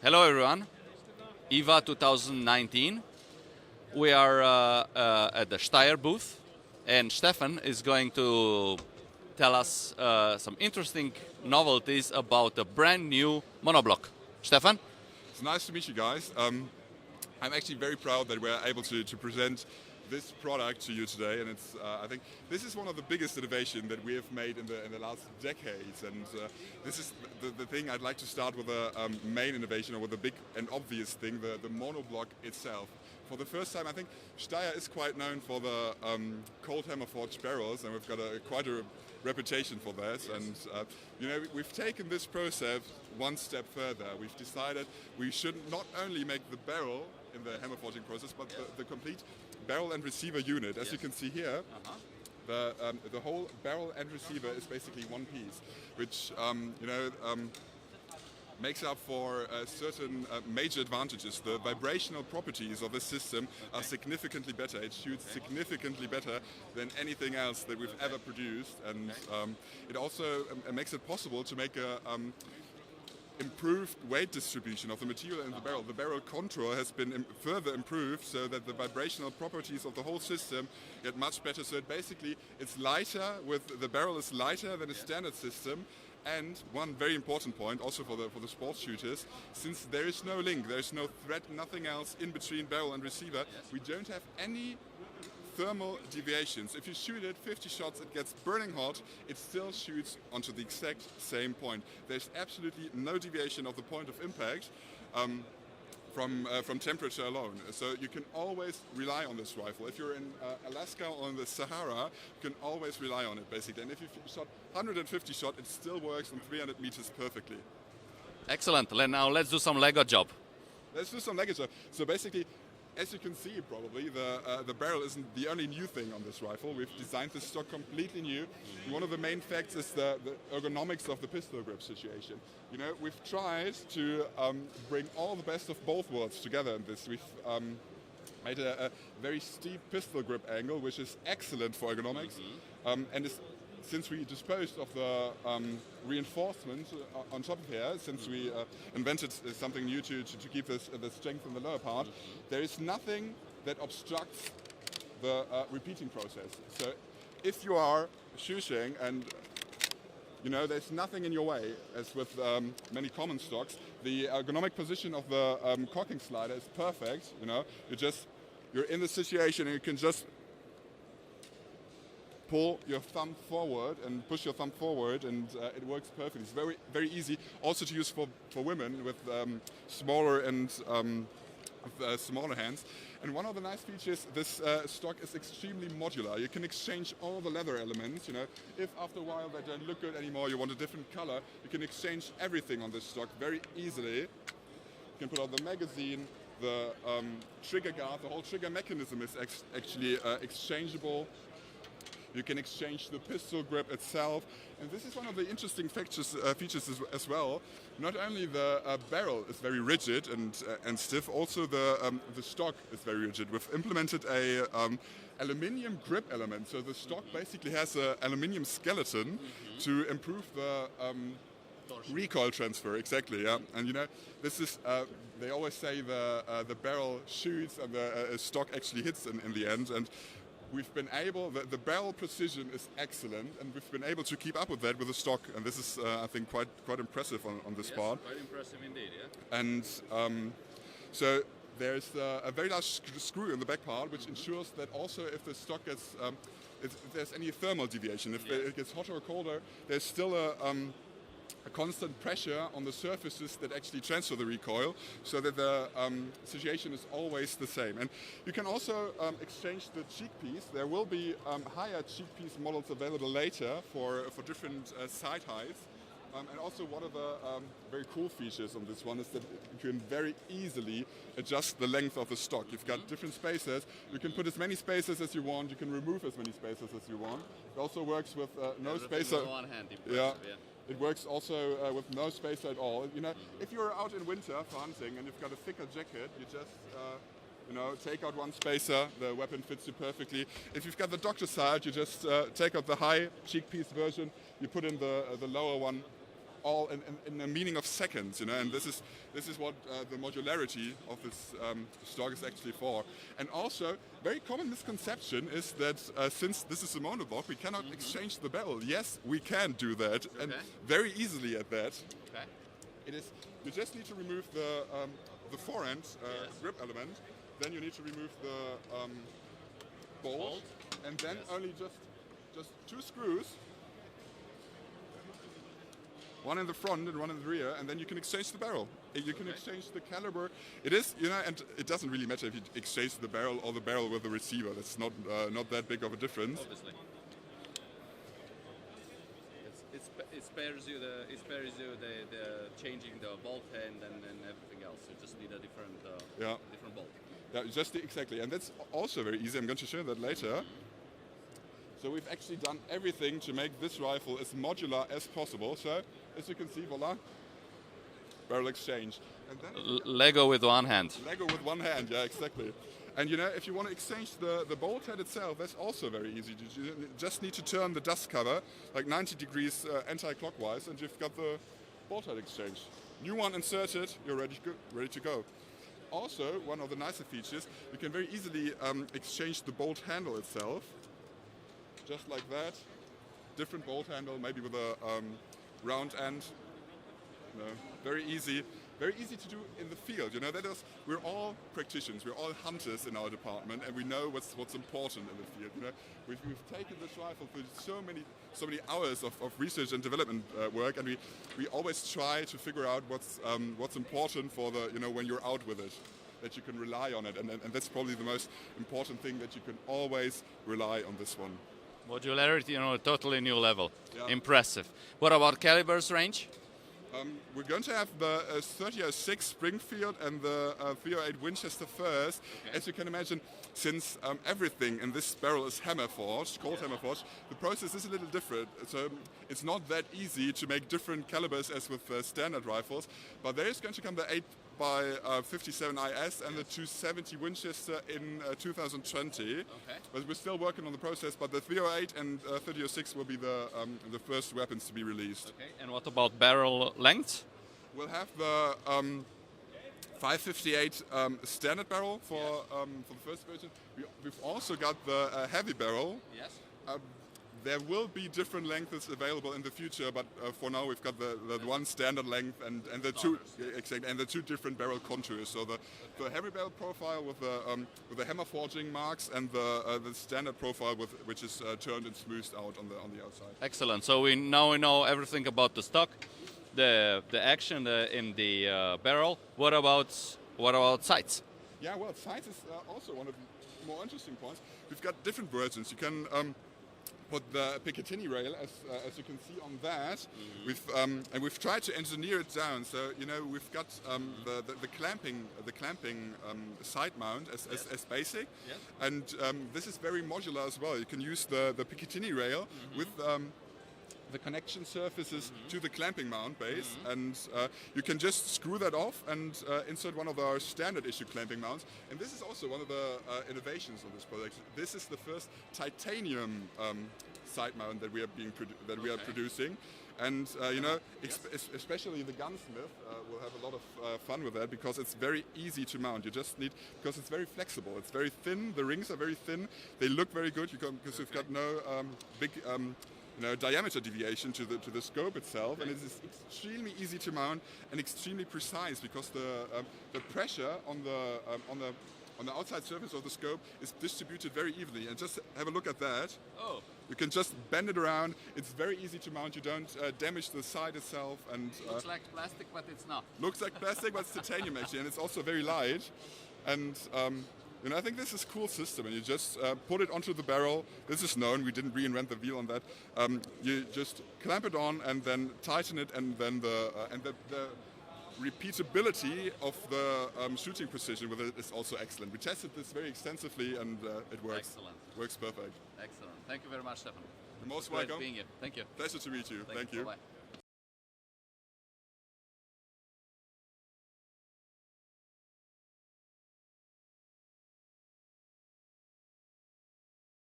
Hello everyone, IWA 2019. We are at the Steyr booth, and Stefan is going to tell us some interesting novelties about the brand new monobloc. Stefan? It's nice to meet you guys. I'm actually very proud that we're able to present this product to you today, and it's I think this is one of the biggest innovations that we have made in the last decades, and this is the thing. I'd like to start with a main innovation, or with a big and obvious thing, the monobloc itself. For the first time, I think Steyr is quite known for the cold hammer forged barrels, and we've got quite a reputation for that. Yes. And you know, we've taken this process one step further. We've decided we should not only make the barrel in the hammer forging process, but the complete barrel and receiver unit. As you can see here, the whole barrel and receiver is basically one piece, which makes up for certain major advantages. The vibrational properties of this system are significantly better. It shoots significantly better than anything else that we've ever produced, and it also makes it possible to make a improved weight distribution of the material in the barrel. The barrel contour has been further improved so that the vibrational properties of the whole system get much better. So it's lighter, the barrel is lighter than a standard system. And one very important point also for the sports shooters, since there is no link, there is no thread, nothing else in between barrel and receiver, we don't have any thermal deviations. If you shoot it 50 shots, it gets burning hot, it still shoots onto the exact same point. There's absolutely no deviation of the point of impact from temperature alone. So you can always rely on this rifle. If you're in Alaska or in the Sahara, you can always rely on it, basically. And if you shot 150 shots, it still works on 300 meters perfectly. Excellent. Now let's do some Lego job. Let's do some Lego job. So basically, as you can see, probably, the barrel isn't the only new thing on this rifle. We've designed this stock completely new. One of the main facts is the ergonomics of the pistol grip situation. You know, we've tried to bring all the best of both worlds together in this. We've made a very steep pistol grip angle, which is excellent for ergonomics, and since we disposed of the reinforcement on top of here, since we invented something new to keep the strength in the lower part, there is nothing that obstructs the repeating process. So if you are shooting and you know there's nothing in your way, as with many common stocks, the ergonomic position of the cocking slider is perfect. You know, you're in the situation and you can just pull your thumb forward and push your thumb forward, and it works perfectly. It's very, very easy also to use for women with smaller and smaller hands. And one of the nice features, this stock is extremely modular. You can exchange all the leather elements. You know, if after a while they don't look good anymore, you want a different color, you can exchange everything on this stock very easily. You can put out the magazine, the trigger guard, the whole trigger mechanism is actually exchangeable. You can exchange the pistol grip itself, and this is one of the interesting features as well. Not only the barrel is very rigid and stiff, also the stock is very rigid. We've implemented a aluminium grip element, so the stock basically has an aluminium skeleton to improve the recoil transfer. Exactly, yeah. And you know, this is they always say the barrel shoots and the stock actually hits in the end. And we've been able, the barrel precision is excellent, and we've been able to keep up with that with the stock, and this is, I think, quite impressive on this part. Quite impressive indeed, yeah. And so there's a very large screw in the back part, which ensures that also if the stock gets, if there's any thermal deviation, if it gets hotter or colder, there's still a constant pressure on the surfaces that actually transfer the recoil, so that the situation is always the same. And you can also exchange the cheek piece. There will be higher cheek piece models available later for different sight heights. And also one of the very cool features on this one is that you can very easily adjust the length of the stock. You've got different spaces. You can put as many spaces as you want. You can remove as many spaces as you want. It also works with no spacer. On one hand, yeah. It works also with no spacer at all. You know, if you're out in winter for hunting and you've got a thicker jacket, you just take out one spacer, the weapon fits you perfectly. If you've got the doctor side, you just take out the high cheek piece version, you put in the lower one, all in a meaning of seconds, you know, and this is what the modularity of this stock is actually for. And also, very common misconception is that since this is a monoblock, we cannot exchange the barrel. Yes, we can do that, and very easily at that. Okay. It is. You just need to remove the forend grip element. Then you need to remove the bolt, and then only just 2 screws. One in the front and one in the rear, and then you can exchange the barrel. You can exchange the caliber. It is, you know, and it doesn't really matter if you exchange the barrel or the barrel with the receiver. That's not that big of a difference. Obviously. It spares you the changing the bolt end and everything else. You just need a different bolt. Yeah, just exactly, and that's also very easy. I'm going to show you that later. So we've actually done everything to make this rifle as modular as possible. So, as you can see, voila, barrel exchange. And then Lego with one hand. Lego with one hand, yeah, exactly. And you know, if you want to exchange the bolt head itself, that's also very easy. You just need to turn the dust cover like 90 degrees anti-clockwise, and you've got the bolt head exchange. New one inserted, you're ready to go. Also, one of the nicer features, you can very easily exchange the bolt handle itself. Just like that, different bolt handle, maybe with a round end. You know, very easy to do in the field. You know, we're all practitioners, we're all hunters in our department, and we know what's important in the field. You know, we've taken this rifle through so many hours of research and development work, and we always try to figure out what's important for when you're out with it, that you can rely on it, and that's probably the most important thing, that you can always rely on this one. Modularity on a totally new level. Yeah. Impressive. What about calibers range? We're going to have the 3006 Springfield and the 308 Winchester first. Okay. As you can imagine, since everything in this barrel is hammer forged, cold hammer forged, the process is a little different. So it's not that easy to make different calibers as with standard rifles. But there is going to come the 8x57 IS and the 270 Winchester in 2020. Okay. But we're still working on the process. But the 308 and 3006 will be the first weapons to be released. Okay. And what about barrel length? We'll have the 558 standard barrel for the first version. We've also got the heavy barrel. Yes. There will be different lengths available in the future, but for now we've got the one standard length and the two different barrel contours. So the heavy barrel profile with the hammer forging marks, and the standard profile which is turned and smoothed out on the outside. Excellent. So we know everything about the stock, the action in the barrel. What about sights? Yeah, well, sights is also one of the more interesting points. We've got different versions. You can put the Picatinny rail, as you can see on that. We've tried to engineer it down. So we've got the clamping side mount as basic, and this is very modular as well. You can use the Picatinny rail with the connection surfaces to the clamping mount base, and you can just screw that off and insert one of our standard issue clamping mounts. And this is also one of the innovations of this product. This is the first titanium side mount that we are producing. And especially the gunsmith will have a lot of fun with that, because it's very easy to mount. You just need, because it's very flexible. It's very thin. The rings are very thin. They look very good because you've got no big diameter deviation to the scope itself, and it is extremely easy to mount and extremely precise, because the pressure on the outside surface of the scope is distributed very evenly. And just have a look at that. Oh. You can just bend it around. It's very easy to mount. You don't damage the side itself. And looks like plastic, but it's not. Looks like plastic, but it's titanium actually, and it's also very light. And I think this is a cool system, and you just put it onto the barrel. This is known. We didn't reinvent the wheel on that. You just clamp it on and then tighten it, and then the repeatability of the shooting precision with it is also excellent. We tested this very extensively, and it works. Excellent. Works perfect. Excellent. Thank you very much, Stefan. You're most Great welcome. being here. Thank you. Pleasure to meet you. Thank you. Bye-bye.